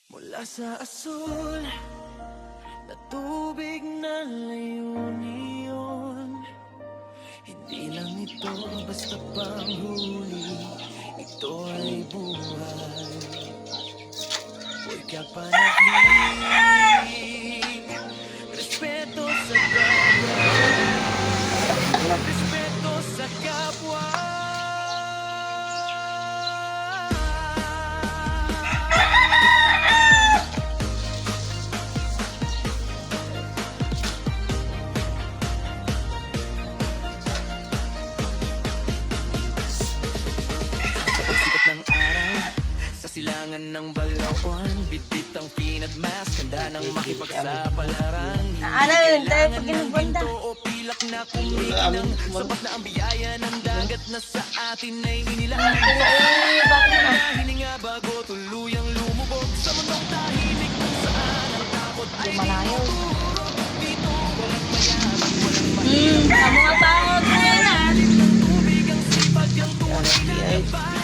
Mula sa asul na tubig na layunin, hindi lang ito basta panghuli, ito ay buhay. Huwag ka panaglik, respeto sa dagat, respeto sa kapwa. Pagsikat ng araw sa silangan ng balawan, bitbit ang peanut mask, handa ng makipagsapalaran. Ano yun? Dahil pag ginubanda. O pilak na kumikinang, sapat na ang biyaya ng dagat na sa atin ay inilaan. Hininga bago tuluyang lumubog sa mundong tahimik kung saan ang takot ay tinuturo. Dito walang mayaman, walang mahirap. Ang mga tawag na yan ah. Ng tubig ang sipag, ang tunay na labay.